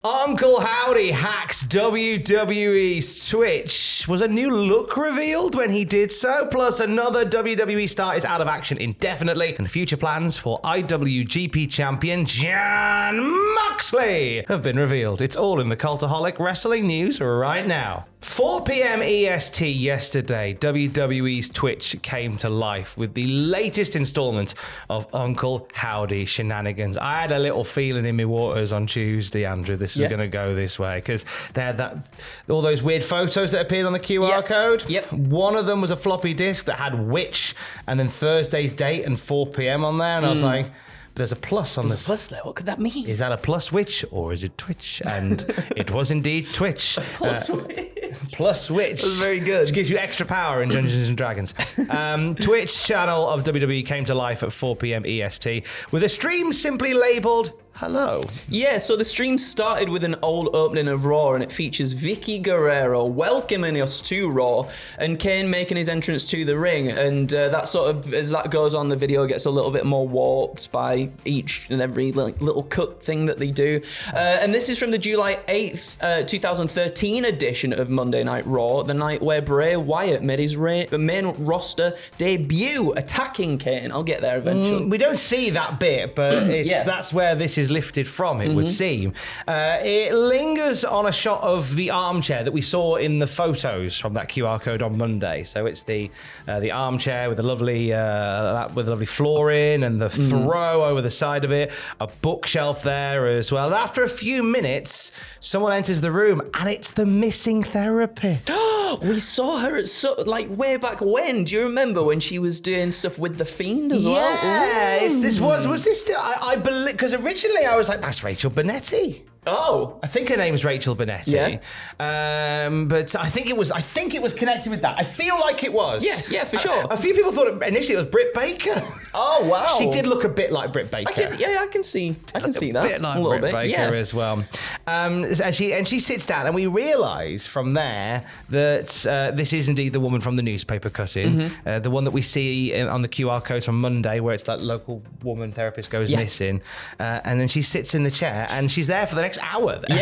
Uncle Howdy hacks WWE's Twitch. Was a new look revealed when he did so? Plus, another WWE star is out of action indefinitely, and future plans for IWGP Champion Jon Moxley have been revealed. It's all in the Cultaholic Wrestling news right now. 4 p.m. EST yesterday, WWE's Twitch came to life with the latest installment of Uncle Howdy shenanigans. I had a little feeling in my waters on Tuesday, Andrew, this was going to go this way, because they had all those weird photos that appeared on the QR code. One of them was a floppy disk that had Witch and then Thursday's date and 4 p.m. on there, and I was like, there's a plus on this. There's a plus there. What could that mean? Is that a plus Witch or is it Twitch? And it was indeed Twitch. Plus Witch. That was very good. Which gives you extra power in Dungeons and Dragons. Twitch channel of WWE came to life at 4 p.m. EST with a stream simply labelled Hello. Yeah, so the stream started with an old opening of Raw, and it features Vicky Guerrero welcoming us to Raw and Kane making his entrance to the ring. And that sort of, as that goes on, the video gets a little bit more warped by each and every little cut thing that they do. And this is from the July 8th, 2013 edition of Monday Night Raw, the night where Bray Wyatt made his main roster debut attacking Kane. I'll get there eventually. We don't see that bit, but that's where this is lifted from, it would seem. It lingers on a shot of the armchair that we saw in the photos from that QR code on Monday. So it's the armchair with the lovely flooring and the throw over the side of it, a bookshelf there as well. And after a few minutes, someone enters the room, and it's the missing therapist. We saw her at way back when. Do you remember when she was doing stuff with the Fiend as well? Yeah, was this still? I believe, because originally I was like, that's Rachel Bonetti. Oh, I think her name's Rachel Bonetti. Yeah. But I think it was connected with that. I feel like it was. Yes, yeah, for sure. A few people thought initially it was Britt Baker. Oh wow, she did look a bit like Britt Baker. I can see that. A bit like Britt Baker as well. And she sits down, and we realise from there that this is indeed the woman from the newspaper cutting, the one that we see on the QR code from Monday, where it's like local woman therapist goes missing, and then she sits in the chair, and she's there for the next hour then.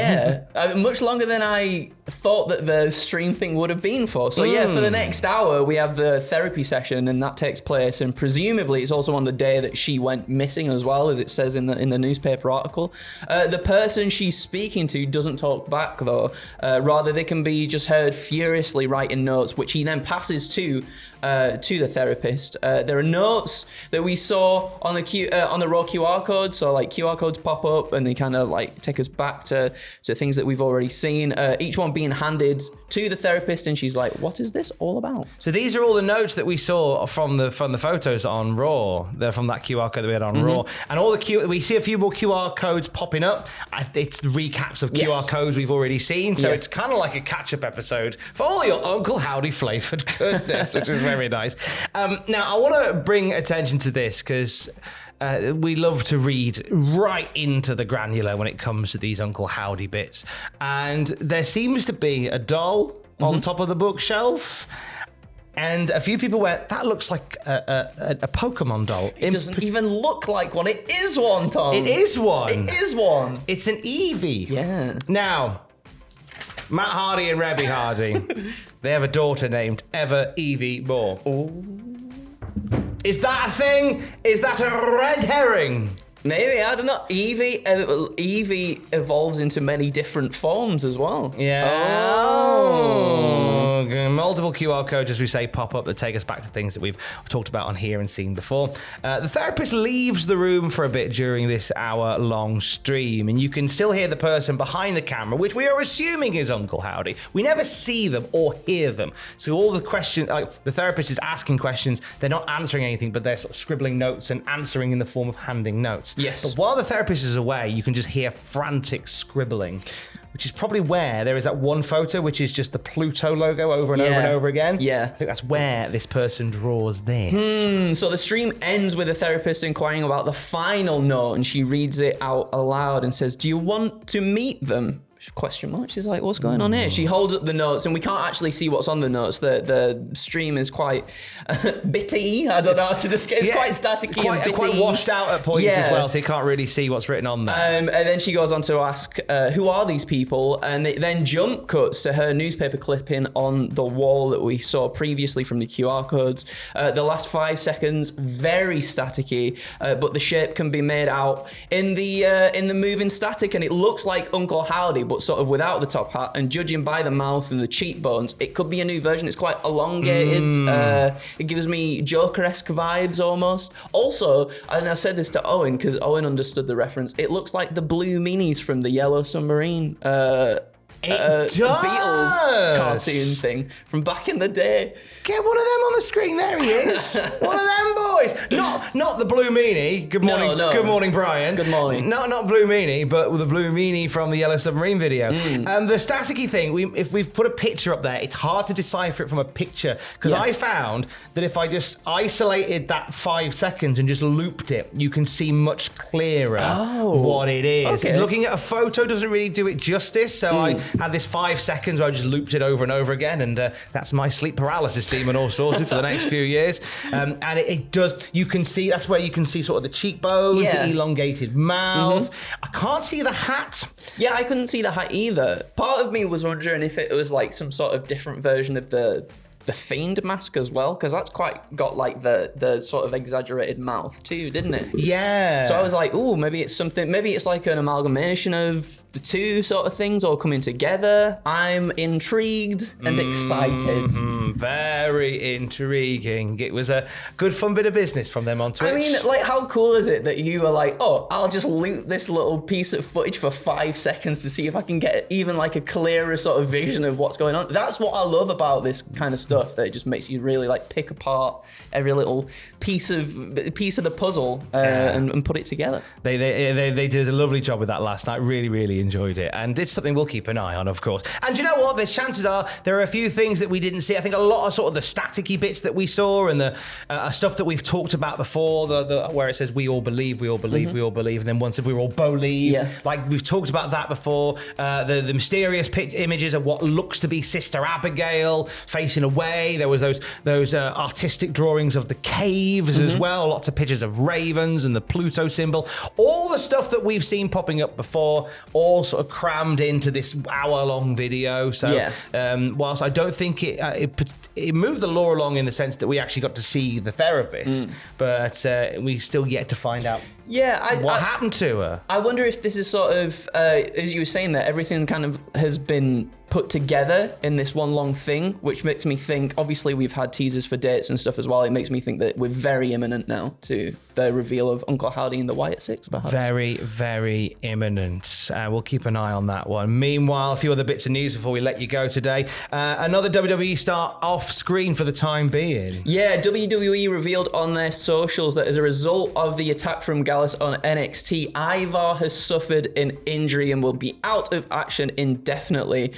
Yeah, much longer than I thought that the stream thing would have been for. So for the next hour, we have the therapy session, and that takes place, and presumably it's also on the day that she went missing as well, as it says in the newspaper article. The person she's speaking to doesn't talk back though. Rather, they can be just heard furiously writing notes, which he then passes to the therapist. There are notes that we saw on the Raw QR code, so like QR codes pop up and they kind of like take us back to things that we've already seen, each one being handed to the therapist, and she's like, what is this all about? So these are all the notes that we saw from the photos on Raw. They're from that QR code that we had on Raw, and all we see a few more QR codes popping up. It's the recaps of QR codes we've already seen, so it's kind of like a catch-up episode for all your Uncle Howdy flavoured goodness, which is very nice. Now, I want to bring attention to this because we love to read right into the granular when it comes to these Uncle Howdy bits. And there seems to be a doll on top of the bookshelf. And a few people went, that looks like a Pokemon doll. It doesn't even look like one. It is one, Tom. It is one. It is one. It's an Eevee. Yeah. Now, Matt Hardy and Rebby Hardy, they have a daughter named Eva Evie Moore. Ooh. Is that a thing? Is that a red herring? Maybe, I don't know. Eevee evolves into many different forms as well. Yeah. Oh. Multiple QR codes, as we say, pop up that take us back to things that we've talked about on here and seen before. The therapist leaves the room for a bit during this hour-long stream, and you can still hear the person behind the camera, which we are assuming is Uncle Howdy. We never see them or hear them. So all the questions, like the therapist is asking questions, they're not answering anything, but they're sort of scribbling notes and answering in the form of handing notes. Yes. But while the therapist is away, you can just hear frantic scribbling, which is probably where there is that one photo, which is just the Pluto logo over and over and over again. Yeah. I think that's where this person draws this. So the stream ends with the therapist inquiring about the final note, and she reads it out aloud and says, "Do you want to meet them?" Question mark. She's like, what's going on here? She holds up the notes, and we can't actually see what's on the notes. The stream is quite bitty. I don't know how to describe. It's quite staticky and bitty. Quite washed out at points as well, so you can't really see what's written on there. And then she goes on to ask, who are these people? And it then jump cuts to her newspaper clipping on the wall that we saw previously from the QR codes. The last 5 seconds, very staticky, but the shape can be made out in the moving static, and it looks like Uncle Howdy, but sort of without the top hat. And judging by the mouth and the cheekbones, it could be a new version. It's quite elongated. It gives me Joker-esque vibes almost. Also, and I said this to Owen because Owen understood the reference, it looks like the blue minis from the Yellow Submarine Beatles cartoon thing from back in the day. Get one of them on the screen. There he is. One of them boys. Not the blue meanie. Good morning. No. Good morning, Brian. Good morning. Not blue meanie, but the blue meanie from the Yellow Submarine video. The staticky thing. If we've put a picture up there, it's hard to decipher it from a picture because I found that if I just isolated that 5 seconds and just looped it, you can see much clearer what it is. Okay. Looking at a photo doesn't really do it justice, so I had this 5 seconds where I just looped it over and over again, and that's my sleep paralysis demon all sorted for the next few years. And it does, you can see, that's where you can see sort of the cheekbones, the elongated mouth. I can't see the hat. Yeah, I couldn't see the hat either. Part of me was wondering if it was like some sort of different version of the Fiend mask as well, because that's quite got like the sort of exaggerated mouth too, didn't it? Yeah. So I was like, ooh, maybe it's something, maybe it's like an amalgamation of the two sort of things all coming together. I'm intrigued and excited. Very intriguing. It was a good fun bit of business from them on Twitch. I mean, like, how cool is it that you were like, oh, I'll just loop this little piece of footage for 5 seconds to see if I can get even like a clearer sort of vision of what's going on. That's what I love about this kind of stuff, that it just makes you really like pick apart every little piece of the puzzle and put it together. They did a lovely job with that last night. Really enjoyed it, and it's something we'll keep an eye on, of course. And you know what? There's chances are there are a few things that we didn't see. I think a lot of sort of the staticky bits that we saw and the stuff that we've talked about before, the where it says we all believe, we all believe, we all believe, and then once we all believe. Yeah. Like we've talked about that before. The mysterious images of what looks to be Sister Abigail facing away. There was those artistic drawings of the caves as well. Lots of pictures of ravens and the Pluto symbol. All the stuff that we've seen popping up before, all sort of crammed into this hour-long video. So whilst I don't think it moved the lore along in the sense that we actually got to see the therapist, but we still yet to find out what happened to her. I wonder if this is sort of, as you were saying, that everything kind of has been put together in this one long thing, which makes me think, obviously we've had teasers for dates and stuff as well. It makes me think that we're very imminent now to the reveal of Uncle Howdy and the Wyatt Six, perhaps. Very imminent. We'll keep an eye on that one. Meanwhile, a few other bits of news before we let you go today. Another WWE star off screen for the time being. Yeah, WWE revealed on their socials that as a result of the attack from Gallus on NXT, Ivar has suffered an injury and will be out of action indefinitely.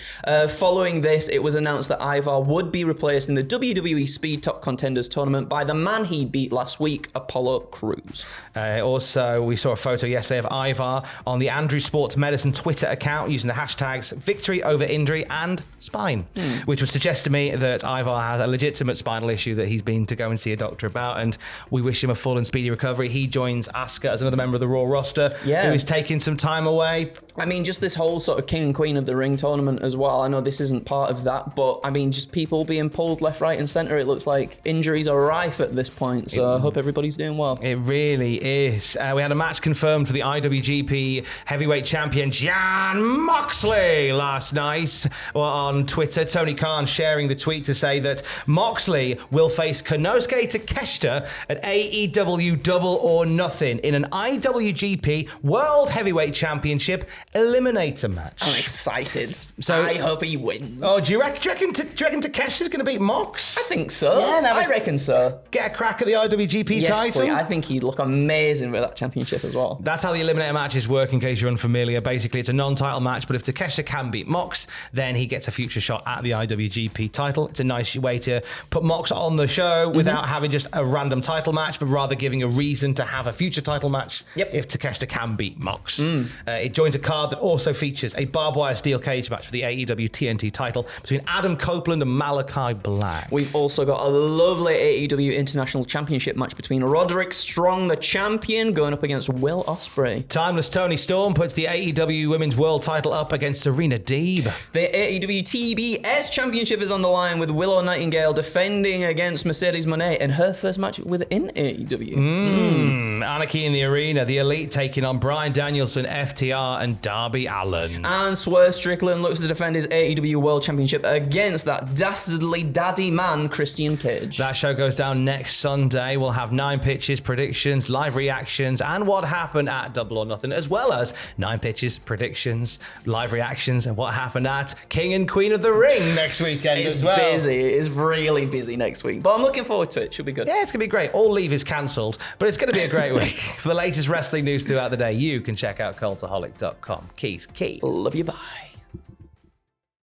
Following this, it was announced that Ivar would be replaced in the WWE Speed Top Contenders tournament by the man he beat last week, Apollo Crews. Also, we saw a photo yesterday of Ivar on the Andrew Sports Medicine Twitter account using the hashtags victory over injury and spine, which would suggest to me that Ivar has a legitimate spinal issue that he's been to go and see a doctor about, and we wish him a full and speedy recovery. He joins Asuka as another member of the Raw roster who is taking some time away. I mean, just this whole sort of King and Queen of the Ring tournament as well. I know this isn't part of that, but I mean, just people being pulled left, right, and centre. It looks like injuries are rife at this point, so I hope everybody's doing well. It really is. We had a match confirmed for the IWGP Heavyweight Champion Jon Moxley last night on Twitter. Tony Khan sharing the tweet to say that Moxley will face Konosuke Takeshita at AEW Double or Nothing in an IWGP World Heavyweight Championship Eliminator match. I'm excited. So I hope he wins. Oh, do you reckon Takeshi's going to beat Mox? I think so. Yeah, I reckon so. Get a crack at the IWGP title? Please. I think he'd look amazing with that championship as well. That's how the Eliminator matches work, in case you're unfamiliar. Basically, it's a non-title match, but if Takeshi can beat Mox, then he gets a future shot at the IWGP title. It's a nice way to put Mox on the show without having just a random title match, but rather giving a reason to have a future title match if Takeshita can beat Mox. It joins a card that also features a barbed wire steel cage match for the AEW TNT title between Adam Copeland and Malachi Black. We've also got a lovely AEW International Championship match between Roderick Strong, the champion, going up against Will Ospreay. Timeless Tony Storm puts the AEW Women's World title up against Serena Deeb. The AEW TBS Championship is on the line with Willow Nightingale defending against Mercedes Moné in her first match within AEW. Anarchy in the Arena, the Elite taking on Bryan Danielson, FTR, and Darby Allin. And Swerve Strickland looks to defend his AEW World Championship against that dastardly daddy man, Christian Cage. That show goes down next Sunday. We'll have 9 pitches, predictions, live reactions, and what happened at Double or Nothing, as well as 9 pitches, predictions, live reactions, and what happened at King and Queen of the Ring next weekend as well. It's busy. It is really busy next week. But I'm looking forward to it. Should be good. Yeah, it's going to be great. All leave is cancelled, but it's going to be a great week. For the latest wrestling news throughout the day, you can check out Cultaholic.com. Keys. Love you, bye.